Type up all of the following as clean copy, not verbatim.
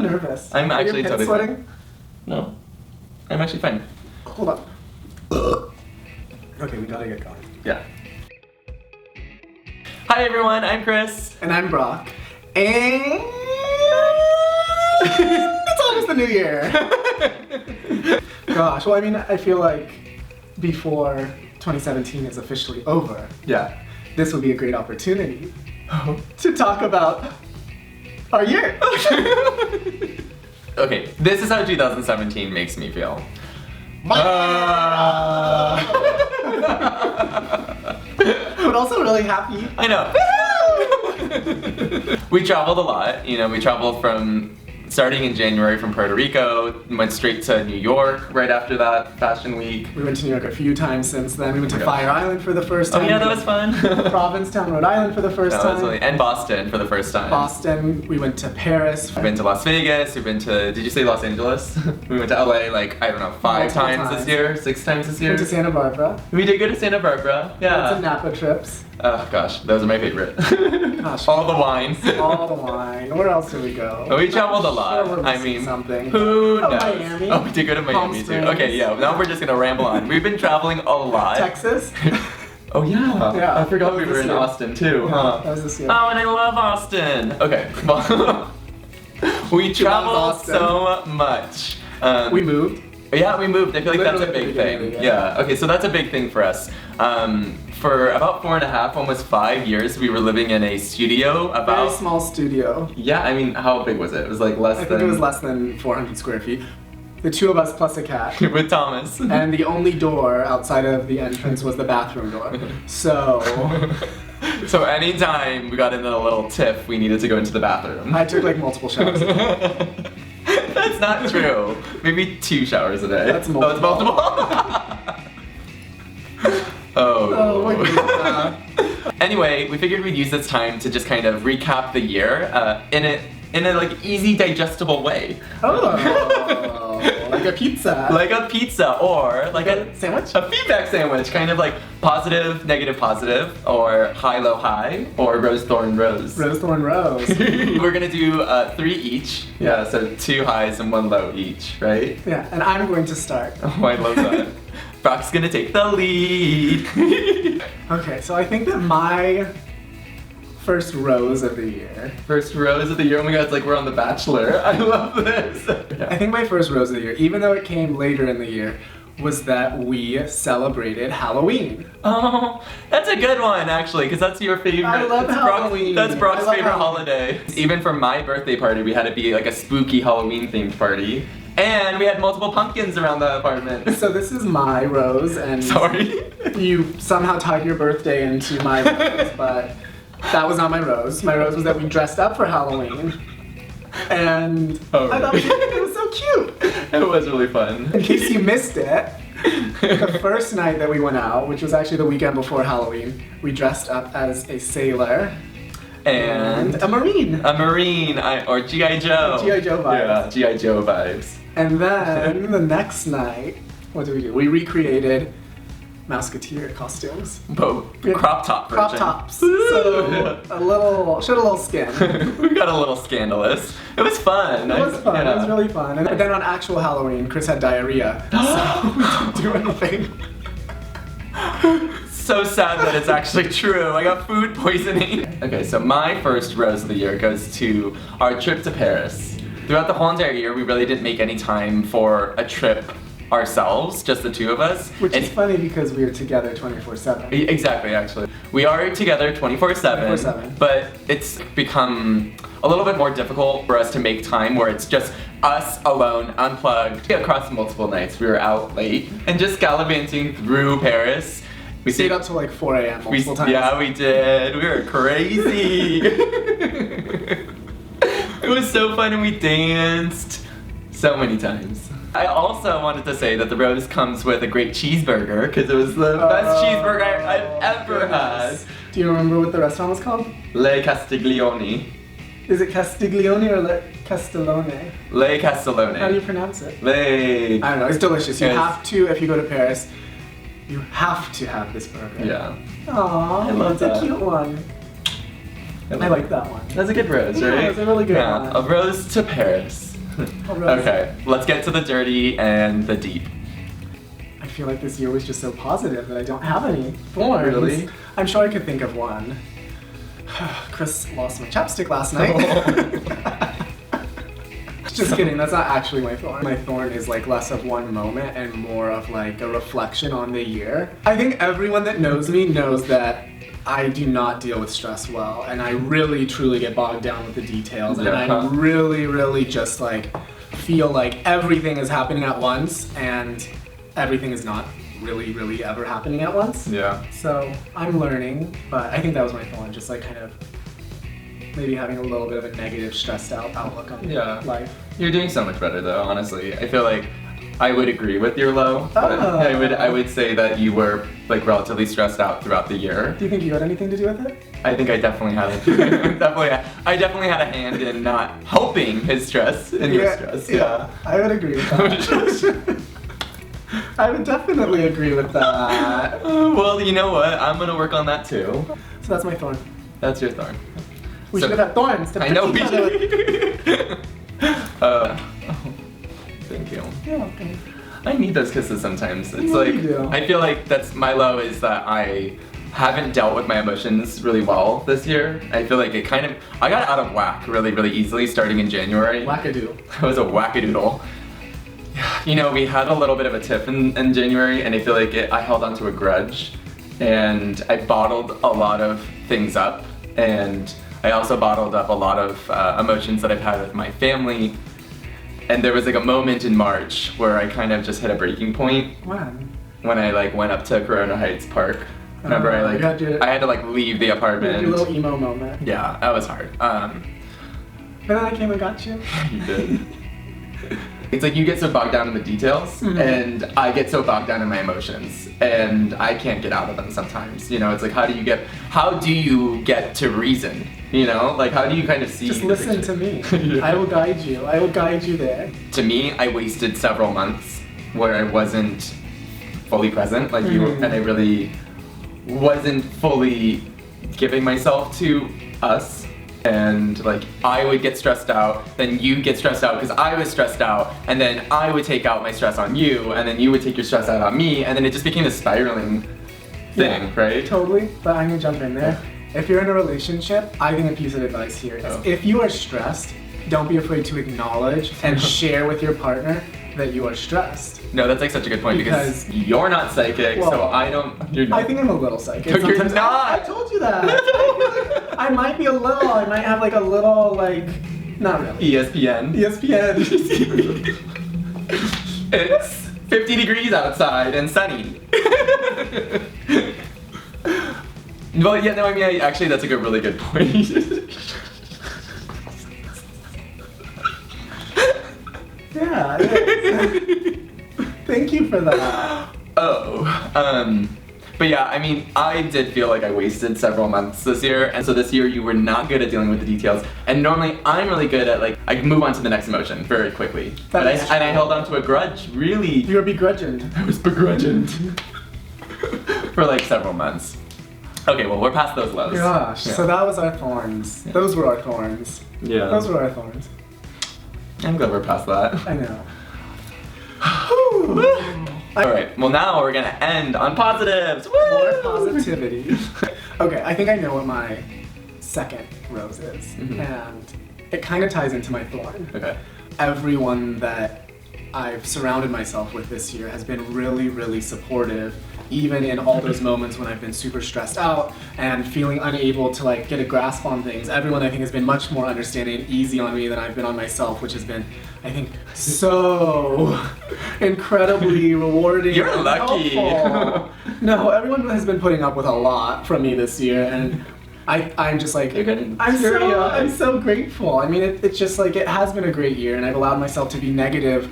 nervous. I'm actually Are your pits totally sweating? fine. No. I'm actually fine. Hold up. Okay, we gotta get going. Yeah. Hi everyone, I'm Chris. And I'm Brock. And it's almost the new year. Gosh, well I mean, I feel like before 2017 is officially over, Yeah. this would be a great opportunity to talk about our year. Okay, this is how 2017 makes me feel. But also really happy. I know. We traveled a lot. You know, we traveled from starting in January from Puerto Rico, went straight to New York right after that Fashion Week. We went to New York a few times since then. We went to Yeah. Fire Island for the first time. Oh yeah, that was fun. Provincetown, Rhode Island for the first That was time. really, and Boston for the first time. Boston. We went to Paris. We've been to Las Vegas, we've been to, did you say Los Angeles? We went to LA like, I don't know, 5 Multiple times times. this year, 6 times this year. Went to Santa Barbara. We did go to Santa Barbara, Went to yeah. Napa trips. Oh gosh, those are my favorite. Gosh. All the wine. All the wine. Where else did we go? Oh, we traveled a I'm lot. sure we're I missing mean, something. who knows? Miami. Oh, we did go to Palm Miami too. Springs. Okay, yeah, now we're just gonna ramble on. We've been traveling a lot. Texas. Oh yeah. Yeah, I forgot that we was were this in year. Austin too, huh? That was this year. Oh, and I love Austin. Okay, well, we traveled Austin. so much. We moved. Yeah, we moved. I feel like that's a Literally big at the beginning thing. of the year. Yeah. Okay, so that's a big thing for us. For about 4.5, almost 5 years, we were living in a studio. Very About small studio. yeah. I mean, how big was it? It was like less I than. think it was less than 400 square feet. The two of us plus a cat. with Thomas. And the only door outside of the entrance was the bathroom door. So So anytime we got into a little tiff, we needed to go into the bathroom. I took like multiple showers. That's not true. Maybe 2 showers a day. That's multiple. Oh, it's multiple. Oh my God. Anyway, we figured we'd use this time to just kind of recap the year in a like easy, digestible way. Oh, like a pizza. Like a pizza or like a sandwich? A feedback sandwich, kind of like positive, negative, positive, or high, low, high, or rose, thorn, rose. Rose, thorn, rose. We're gonna do 3 each. Yeah, so 2 highs and 1 low each, right? Yeah, and I'm going to start. Oh, I love that. Brock's gonna take the lead. Okay, so I think that my first rose of the year. First rose of the year. Oh my god, it's like we're on The Bachelor. I love this. I think my first rose of the year, even though it came later in the year, was that we celebrated Halloween. Oh, that's a good one actually, because that's your favorite. I love It's Halloween. That's Brock's I love favorite Halloween. holiday. Even for my birthday party, we had it be like a spooky Halloween themed party. And we had multiple pumpkins around the apartment. So this is my rose, and Sorry. you somehow tied your birthday into my rose, but that was not my rose. My rose was that we dressed up for Halloween. And Oh, I thought it was so cute. It was really fun. In case you missed it, the first night that we went out, which was actually the weekend before Halloween, we dressed up as a sailor And a Marine. a Marine, or G.I. Joe. G.I. Joe vibes. Yeah, G.I. Joe vibes. And then the next night, what did we do? We recreated Mouseketeer costumes. But crop top version. Crop tops. So showed a little skin. We got a little scandalous. It was fun. It was fun. Yeah. It was really fun. And then on actual Halloween, Chris had diarrhea. So we didn't do anything. So sad that it's actually true. I got food poisoning. Okay, so my first rose of the year goes to our trip to Paris. Throughout the whole entire year, we really didn't make any time for a trip ourselves, just the 2 of us. Which And- is funny because we are together 24/7. Exactly, actually. We are together 24/7, 24/7. but it's become a little bit more difficult for us to make time where it's just us alone, unplugged. Across multiple nights, we were out late and just gallivanting through Paris. We stayed up till like 4 a.m. multiple times. Yeah, we did. We were crazy. It was so fun and we danced so many times. I also wanted to say that the rose comes with a great cheeseburger because it was the best cheeseburger I've ever had. Do you remember what the restaurant was called? Le Castiglione. Is it Castiglione or Le Castellone? Le Castellone. How do you pronounce it? Le. I don't know. It's delicious. You Yes. have to, if you go to Paris, you have to have this burger. Yeah. Aww, I love that's that. a cute one. I like that one. That's a good rose, Yeah, right? it's a really good Yeah, one. a rose to Paris. What rose? Okay, let's get to the dirty and the deep. I feel like this year was just so positive that I don't have any thorns. Really? I'm sure I could think of one. Chris lost my chapstick last night. Just kidding, that's not actually my thorn. My thorn is like less of one moment and more of like a reflection on the year. I think everyone that knows me knows that I do not deal with stress well, and I really truly get bogged down with the details, and I really just like feel like everything is happening at once, and everything is not really ever happening at once. Yeah. So I'm learning, but I think that was my thorn, just like kind of maybe having a little bit of a negative, stressed out outlook on life. You're doing so much better though, honestly. I feel like I would agree with your low. But I would say that you were like relatively stressed out throughout the year. Do you think you had anything to do with it? I think I definitely had I definitely had a hand in not helping his stress and your stress. Yeah, I would agree with that. I would definitely agree with that. Well, you know what? I'm gonna work on that too. So that's my thorn. That's your thorn. We should have had thorns to I know we each other. Thank you. You're welcome. I need those kisses sometimes. It's Well, like you do. I feel like that's my low is that I haven't dealt with my emotions really well this year. I feel like I got out of whack really easily starting in January. Wackadoo. I was a wackadoodle. You know, we had a little bit of a tiff in January, and I feel like I held onto a grudge, and I bottled a lot of things up, and I also bottled up a lot of emotions that I've had with my family. And there was like a moment in March where I kind of just hit a breaking point. When I like went up to Corona Heights Park. Remember I had to like leave the apartment. Your little emo moment. Yeah, that was hard. But then I came and got you. You did. It's like you get so bogged down in the details, and I get so bogged down in my emotions, and I can't get out of them sometimes. You know, it's like how do you get to reason? You know, like how do you kind of see? Just listen to me. I will guide you. I will guide you there. To me, I wasted several months where I wasn't fully present, like you, and I really wasn't fully giving myself to us. And like I would get stressed out, then you get stressed out because I was stressed out, and then I would take out my stress on you, and then you would take your stress out on me, and then it just became this spiraling thing, right? Totally, but I'm gonna jump in there. If you're in a relationship, I think a piece of advice here is if you are stressed, don't be afraid to acknowledge and share with your partner that you are stressed. No, that's like such a good point because you're not psychic, so I don't. You're not. I think I'm a little psychic. No, you're not. I told you that. I might be a little. I might have like a little like. Not really. ESPN. It's 50 degrees outside and sunny. Well, yeah, no, I mean, actually, that's like a really good point. Yeah. Thank you for that. But yeah, I mean, I did feel like I wasted several months this year, and so this year you were not good at dealing with the details, and normally I'm really good at like, I can move on to the next emotion very quickly. And I held on to a grudge, really. You were begrudged. I was begrudged. For like several months. Okay, well, we're past those lows. Gosh, so that was our thorns. Yeah. Those were our thorns. Yeah. Those were our thorns. I'm glad we're past that. I know. Alright, well now we're gonna end on positives! Woo! More positivity. Okay, I think I know what my second rose is. And it kind of ties into my thorn. Okay. Everyone that I've surrounded myself with this year has been really supportive, even in all those moments when I've been super stressed out and feeling unable to like get a grasp on things. Everyone I think has been much more understanding and easy on me than I've been on myself, which has been, I think, so incredibly rewarding. You're lucky. Helpful. No, everyone has been putting up with a lot from me this year, and I'm just like, I'm so grateful. I mean, it's just like, it has been a great year, and I've allowed myself to be negative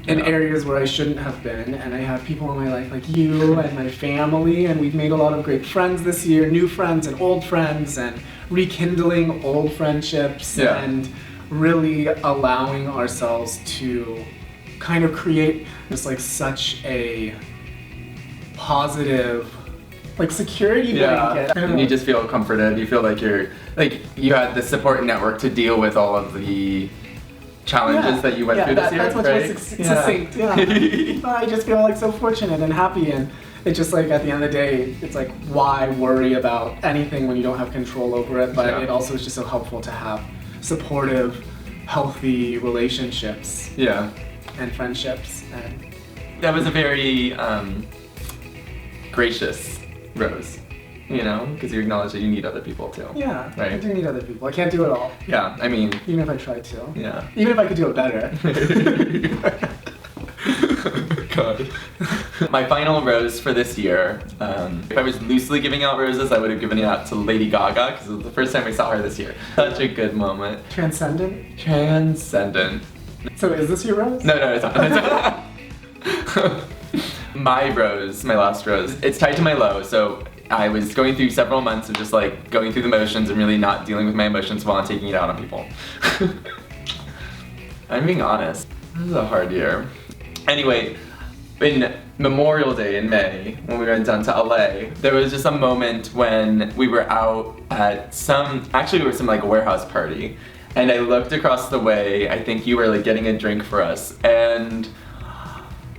in areas where I shouldn't have been, and I have people in my life like you and my family, and we've made a lot of great friends this year, new friends and old friends, and rekindling old friendships, and really allowing ourselves to kind of create just like such a positive like security blanket. And you just feel comforted, you feel like you had the support network to deal with all of the challenges that you went through this year, that's much right? more succinct. Yeah. I just feel like so fortunate and happy, and it's just like at the end of the day, it's like why worry about anything when you don't have control over it? But it also is just so helpful to have supportive, healthy relationships. Yeah. And friendships. And that was a very gracious rose. You know, because you acknowledge that you need other people too. Yeah, right? I do need other people. I can't do it all. Yeah, I mean... Even if I tried to. Yeah. Even if I could do it better. God. My final rose for this year, if I was loosely giving out roses, I would have given it out to Lady Gaga, because it was the first time we saw her this year. Such a good moment. Transcendent? Transcendent. So is this your rose? No, it's not. My rose, my last rose, it's tied to my low, so I was going through several months of just like going through the motions and really not dealing with my emotions while I'm taking it out on people. I'm being honest. This is a hard year. Anyway, in Memorial Day in May, when we went down to LA, there was just a moment when we were out at actually we were some like warehouse party, and I looked across the way, I think you were like getting a drink for us, and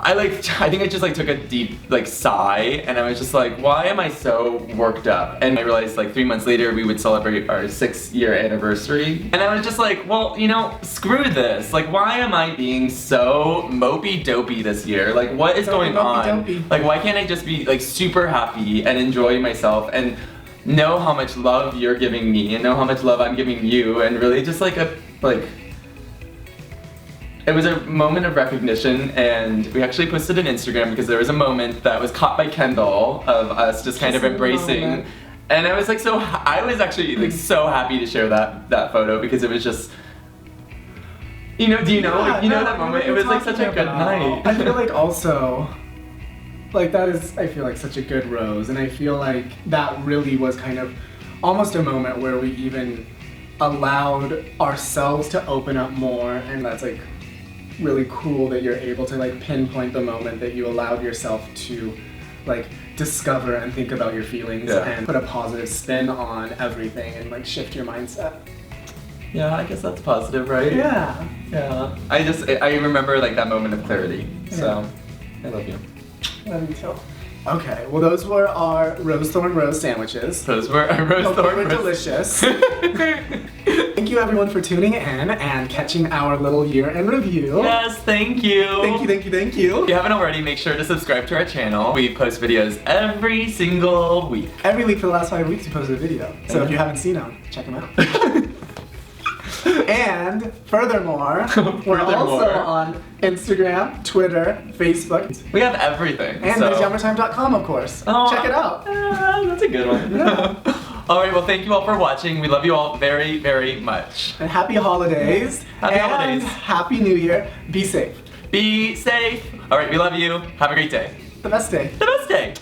I think I just like took a deep like sigh, and I was just like, why am I so worked up? And I realized like 3 months later we would celebrate our 6-year anniversary, and I was just like, well, you know, screw this. Like, why am I being so mopey dopey this year? Like, what is going on? Like, why can't I just be like super happy and enjoy myself and know how much love you're giving me and know how much love I'm giving you, and really just like it was a moment of recognition, and we actually posted on Instagram because there was a moment that was caught by Kendall of us just kind of embracing, and I was like I was actually like so happy to share that photo because it was just, you know, that moment? It was like such a good night. I feel like also, like that is, I feel like such a good rose, and I feel like that really was kind of almost a moment where we even allowed ourselves to open up more, and that's like really cool that you're able to like pinpoint the moment that you allowed yourself to like discover and think about your feelings and put a positive spin on everything and like shift your mindset. Yeah, I guess that's positive, right? Yeah. Yeah. I remember like that moment of clarity. So I love you. Love you too. Okay, well those were our rose thorn rose sandwiches. Those were our rose thorn rose. Delicious. Thank you everyone for tuning in and catching our little year in review. Yes, thank you. Thank you. If you haven't already, make sure to subscribe to our channel. We post videos every single week. Every week for the last 5 weeks we posted a video. So if you haven't seen them, check them out. And furthermore, we're also on Instagram, Twitter, Facebook. We have everything. And there's Yummertime.com, of course. Oh, check it out. That's a good one. Yeah. Alright, well thank you all for watching. We love you all very, very much. And happy holidays. Happy holidays. Happy New Year. Be safe. Be safe. Alright, we love you. Have a great day. The best day. The best day.